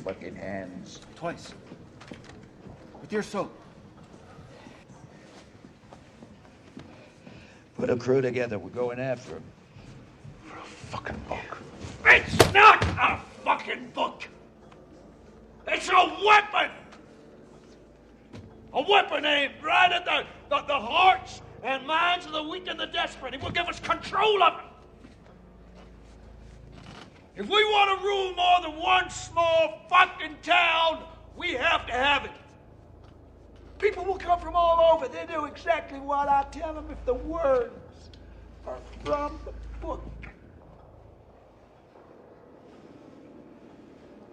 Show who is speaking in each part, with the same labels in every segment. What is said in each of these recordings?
Speaker 1: fucking hands.
Speaker 2: Twice. With your soap.
Speaker 1: Put a crew together. We're going after him.
Speaker 2: For a fucking book.
Speaker 3: It's not a fucking book! It's a weapon! A weapon aimed right at the hearts and minds of the weak and the desperate. It will give us control of it. If we want to rule more than one small fucking town, we have to have it.
Speaker 1: People will come from all over. They do exactly what I tell them if the words are from the book.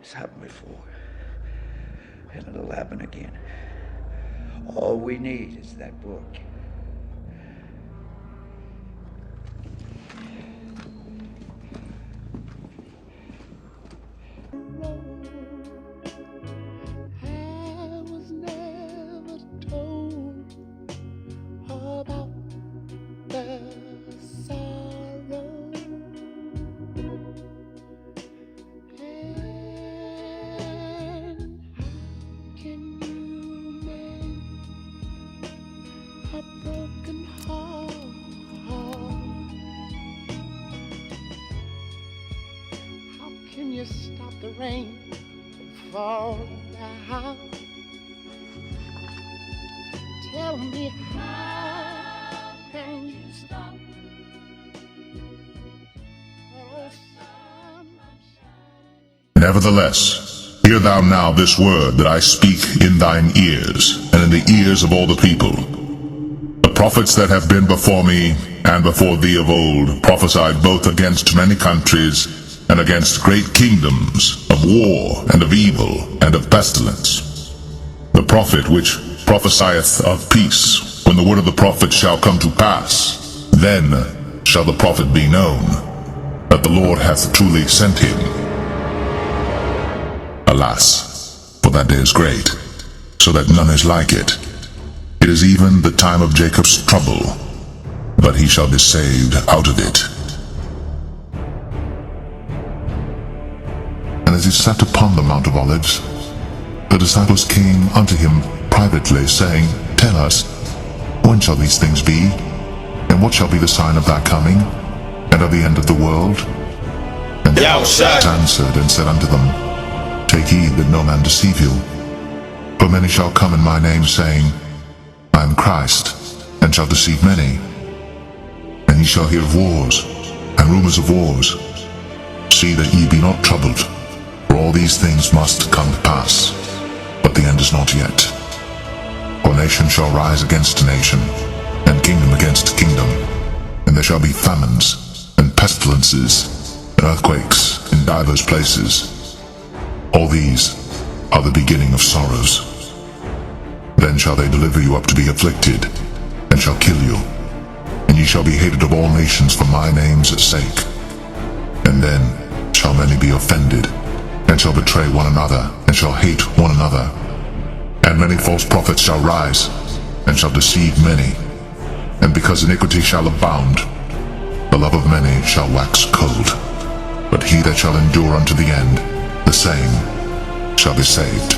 Speaker 1: It's happened before. And it'll happen again. All we need is that book.
Speaker 4: Stop the rain from falling down. Tell me, how can you stop? Oh, sun shining.
Speaker 5: Nevertheless, hear thou now this word that I speak in thine ears, and in the ears of all the people. The prophets that have been before me, and before thee of old, prophesied both against many countries, and against great kingdoms, of war, and of evil, and of pestilence. The prophet which prophesieth of peace, when the word of the prophet shall come to pass, then shall the prophet be known, that the Lord hath truly sent him. Alas, for that day is great, so that none is like it. It is even the time of Jacob's trouble, but he shall be saved out of it. And as he sat upon the Mount of Olives, the disciples came unto him privately, saying, Tell us, when shall these things be? And what shall be the sign of thy coming, and of the end of the world? And Jesus answered and said unto them, Take heed that no man deceive you. For many shall come in my name, saying, I am Christ, and shall deceive many. And ye shall hear of wars, and rumors of wars. See that ye be not troubled. For all these things must come to pass, but the end is not yet. For nation shall rise against nation, and kingdom against kingdom, and there shall be famines, and pestilences, and earthquakes in divers places. All these are the beginning of sorrows. Then shall they deliver you up to be afflicted, and shall kill you, and ye shall be hated of all nations for my name's sake. And then shall many be offended, and shall betray one another, and shall hate one another. And many false prophets shall rise, and shall deceive many. And because iniquity shall abound, the love of many shall wax cold. But he that shall endure unto the end, the same shall be saved.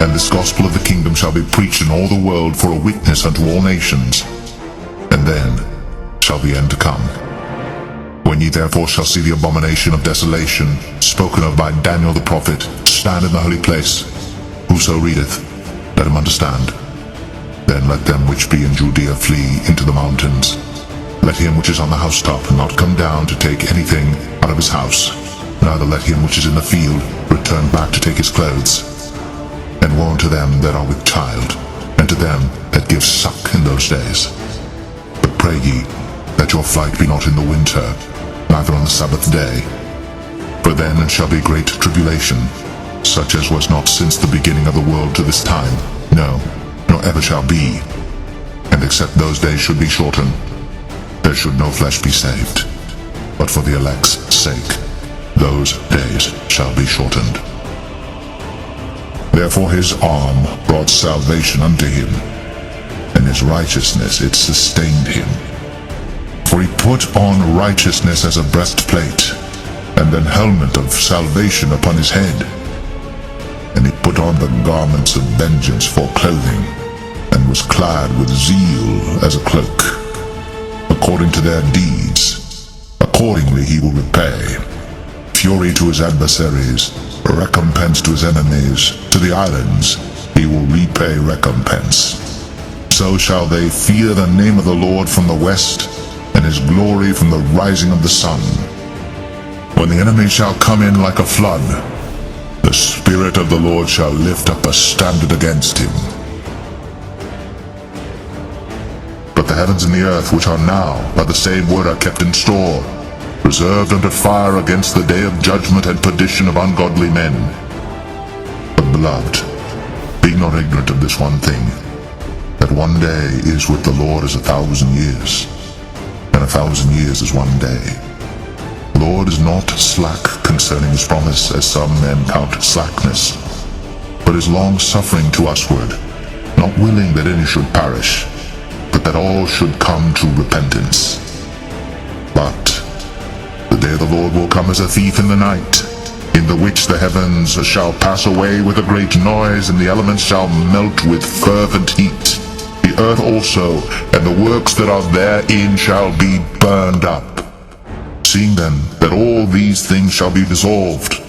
Speaker 5: And this gospel of the kingdom shall be preached in all the world for a witness unto all nations, and then shall the end come. When ye therefore shall see the abomination of desolation, spoken of by Daniel the prophet, stand in the holy place, whoso readeth, let him understand. Then let them which be in Judea flee into the mountains. Let him which is on the housetop not come down to take anything out of his house, neither let him which is in the field return back to take his clothes. And woe unto them that are with child, and to them that give suck in those days. But pray ye, that your flight be not in the winter, neither on the Sabbath day. For then shall be great tribulation, such as was not since the beginning of the world to this time, no, nor ever shall be. And except those days should be shortened, there should no flesh be saved. But for the elect's sake, those days shall be shortened. Therefore his arm brought salvation unto him, and his righteousness it sustained him. For he put on righteousness as a breastplate, and an helmet of salvation upon his head, put on the garments of vengeance for clothing, and was clad with zeal as a cloak. According to their deeds, accordingly he will repay. Fury to his adversaries, recompense to his enemies. To the islands he will repay recompense. So shall they fear the name of the Lord from the west, and his glory from the rising of the sun. When the enemy shall come in like a flood, the Spirit of the Lord shall lift up a standard against him. But the heavens and the earth, which are now by the same word, are kept in store, reserved unto fire against the day of judgment and perdition of ungodly men. But beloved, be not ignorant of this one thing, that one day is with the Lord as 1,000 years, and 1,000 years is one day. The Lord is not slack concerning his promise, as some men count slackness, but is long-suffering to usward, not willing that any should perish, but that all should come to repentance. But the day of the Lord will come as a thief in the night, in the which the heavens shall pass away with a great noise, and the elements shall melt with fervent heat. The earth also, and the works that are therein, shall be burned up. Seeing then that all these things shall be dissolved,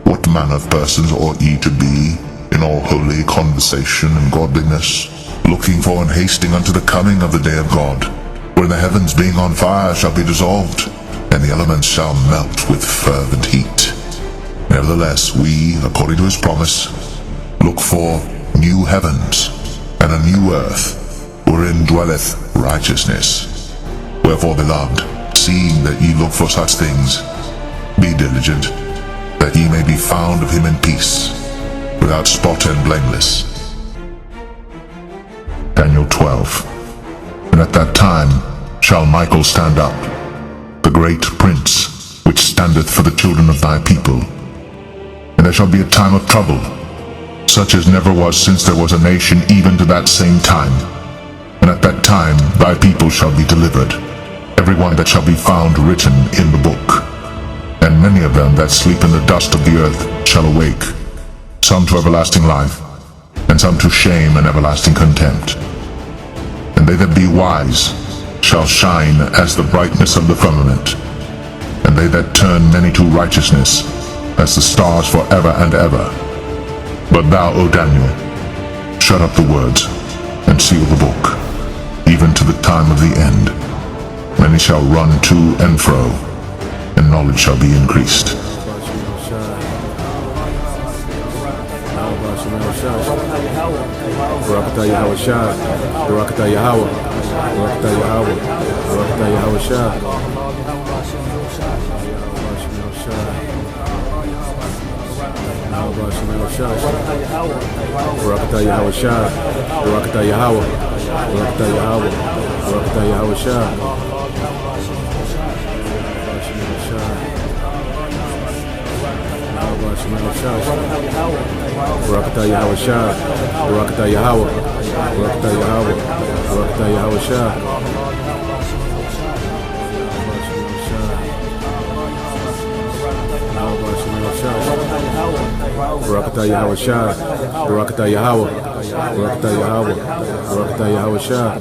Speaker 5: what manner of persons ought ye to be in all holy conversation and godliness, looking for and hasting unto the coming of the day of God, where the heavens being on fire shall be dissolved, and the elements shall melt with fervent heat. Nevertheless, we, according to his promise, look for new heavens and a new earth, wherein dwelleth righteousness. Wherefore, beloved, seeing that ye look for such things, be diligent, that ye may be found of him in peace, without spot and blameless. Daniel 12. And at that time shall Michael stand up, the great prince, which standeth for the children of thy people. And there shall be a time of trouble, such as never was since there was a nation, even to that same time. And at that time thy people shall be delivered, every one that shall be found written in the book. And many of them that sleep in the dust of the earth shall awake, some to everlasting life, and some to shame and everlasting contempt. And they that be wise shall shine as the brightness of the firmament, and they that turn many to righteousness as the stars forever and ever. But thou, O Daniel, shut up the words, and seal the book, even to the time of the end. Many shall run to and fro, and knowledge shall be increased.
Speaker 6: Barakatah Yahweh Shah, Barakatah Yahweh, Barakatah Yahweh, Barakatah Yahweh Shah, Barakatah Yahweh Shah, Barakatah Yahweh, Barakatah Yahweh, Barakatah Yahweh Shah. Barakatah Yahweh Shah, Barakatah Yahweh, Barakatah Yahweh, Barakatah Yahweh Shah. Barakatah Yahweh Shah, Barakatah Yahweh, Barakatah Yahweh, Barakatah Yahweh Shah.